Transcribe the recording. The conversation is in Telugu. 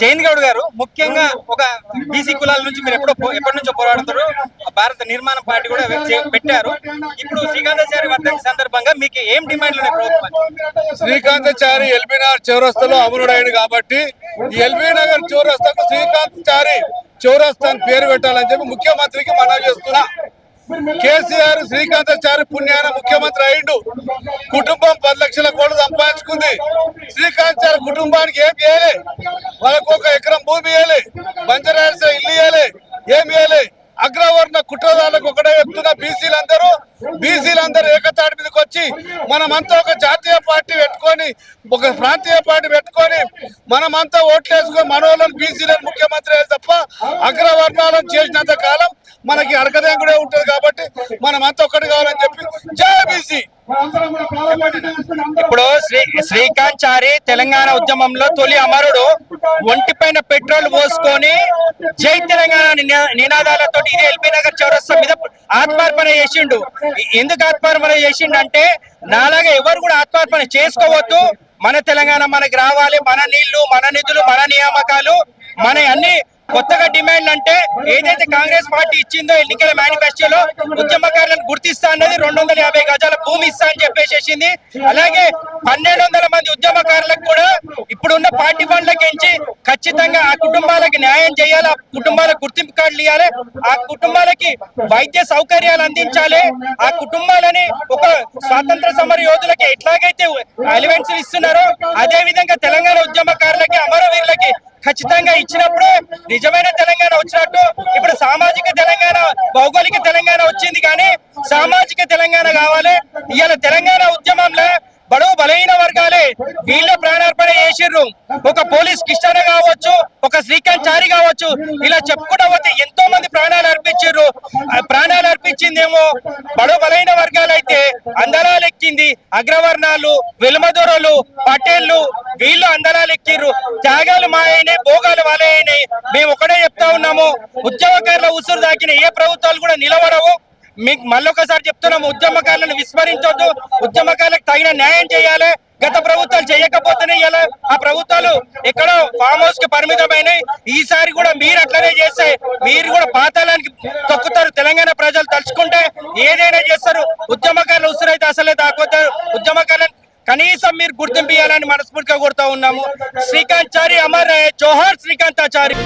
జయంత్ గౌడ్ గారు ముఖ్యంగా ఒక బీసీ కులాల నుంచి మీరు ఎప్పటి నుంచో పోరాడుతారు. భారత నిర్మాణ పార్టీ కూడా పెట్టారు. ఇప్పుడు శ్రీకాంతాచారి వర్ధంతి సందర్భంగా మీకు ఏం డిమాండ్లు ఉన్నాయి ప్రభుత్వం? శ్రీకాంతాచారి ఎల్బీ నగర్ చౌరస్తాలో అమరుడైంది కాబట్టి ఎల్బీ నగర్ చౌరస్తాకు శ్రీకాంతాచారి చౌరస్తా అని పేరు పెట్టాలని చెప్పి ముఖ్యమంత్రికి మనవి చేస్తున్నా. కేసీఆర్ శ్రీకాంతాచారి పుణ్యాన ముఖ్యమంత్రి అయిండు. కుటుంబం 10 లక్షల కోట్లు సంపాదించుకుంది. శ్రీకాంతాచారి కుటుంబానికి ఏం చేయలే, వాళ్ళకు 1 ఎకరం భూమి ఇవ్వలే, బంజారాల్స్ ఇల్లు ఇవ్వలే, ఏమి ఇవ్వలే. అగ్రవర్ణ కుట్రదారులకు ఒకటే చెప్తున్న బీసీలందరూ ఏకతాటి మీదకి వచ్చి మనమంతా ఒక జాతీయ పార్టీ పెట్టుకొని ఒక ప్రాంతీయ పార్టీ పెట్టుకొని మనమంతా ఓట్లేసుకొని మనోళ్ళని బీసీలను ముఖ్యమంత్రి తప్ప అగ్రవర్ణాలను చేసినంత కాలం మనకి అడగదేంగుడే ఉంటది. కాబట్టి మనమంతా ఒక్కటి కావాలని చెప్పి జై బీసీ. ఇప్పుడు శ్రీకాంతాచారి తెలంగాణ ఉద్యమంలో తొలి అమరుడు. ఒంటిపైన పెట్రోల్ పోసుకొని జై తెలంగాణ నినాదాలతో ఇది ఎల్బీ నగర్ చౌరస్తా మీద ఆత్మార్పణ చేసిండు. ఎందుకు ఆత్మార్పణ చేసిండు అంటే నాలాగా ఎవరు కూడా ఆత్మార్పణ చేసుకోవద్దు, మన తెలంగాణ మనకి రావాలి, మన నీళ్లు మన నిధులు మన నియామకాలు మన అన్ని కొత్తగా డిమాండ్లు అంటే ఏదైతే కాంగ్రెస్ పార్టీ ఇచ్చిందో ఎన్నికల మేనిఫెస్టోలో ఉద్యమకారులను గుర్తిస్తా అన్నది 250 గజాల భూమి ఇస్తా అని చెప్పేసేసింది. అలాగే 1200 మంది ఉద్యమకారులకు కూడా ఇప్పుడున్న పార్టీ ఫండ్లకించి ఖచ్చితంగా ఆ కుటుంబాలకి న్యాయం చేయాలి, ఆ కుటుంబాలకు గుర్తింపు కార్డులు ఇవ్వాలి, ఆ కుటుంబాలకి వైద్య సౌకర్యాలు అందించాలి. ఆ కుటుంబాలని ఒక స్వాతంత్ర సమర యోధులకి ఎట్లాగైతే అలవెన్సులు ఇస్తున్నారో అదే విధంగా తెలంగాణ ఉద్యమకారులకి అమరవీరులకి ఖచ్చితంగా ఇచ్చినప్పుడే నిజమైన తెలంగాణ వచ్చినట్టు. ఇప్పుడు సామాజిక తెలంగాణ భౌగోళిక తెలంగాణ వచ్చింది కానీ సామాజిక తెలంగాణ కావాలి. ఇవాళ తెలంగాణ ఉద్యమంలో బడుగు బలహీన వర్గాలే వీళ్ళ ప్రాణార్పణ చేసిర్రు. ఒక పోలీస్ కిష్టన కావచ్చు, ఒక శ్రీకాంతాచారి కావచ్చు, ఇలా చెప్పుకుంటూ పోతే ఎంతో మంది ప్రాణాలు అర్పించారు. ప్రాణాలు అర్పించిందేమో బడుగు బలహీన వర్గాలు అయితే అందరాలు ఎక్కింది అగ్రవర్ణాలు, వెలుమదొరలు, పటేళ్లు వీళ్ళు అందరాలు ఎక్కిర్రు. త్యాగాలు మా అయినాయి, భోగాలు వాళ్ళే అయినాయి. మేము ఒకటే చెప్తా ఉన్నాము, ఉద్యమకారుల ఉసురు దాకిన ఏ ప్రభుత్వాలు కూడా నిలవడవు. మీకు మళ్ళొకసారి చెప్తున్నాము, ఉద్యమకారులను విస్మరించొద్దు, ఉద్యమకారులకు తగిన న్యాయం చేయాలి. గత ప్రభుత్వాలు చేయకపోతేనే ఇలా ఆ ప్రభుత్వాలు ఎక్కడో ఫామ్ హౌస్ కి పరిమితమైనవి. ఈసారి కూడా మీరు అట్లనే చేస్తే మీరు కూడా పాతాళానికి తొక్కుతారు. తెలంగాణ ప్రజలు తలుచుకుంటే ఏదైనా చేస్తారు. ఉద్యమకారుల ఉసురైతే అసలే దాక్కోతారు. ఉద్యమకారులను కనీసం మీరు గుర్తింపు ఇవ్వాలని మనస్ఫూర్తిగా కోరుతా ఉన్నాము. శ్రీకాంతాచారి అమర్ రహే, జోహార్ శ్రీకాంతాచారి.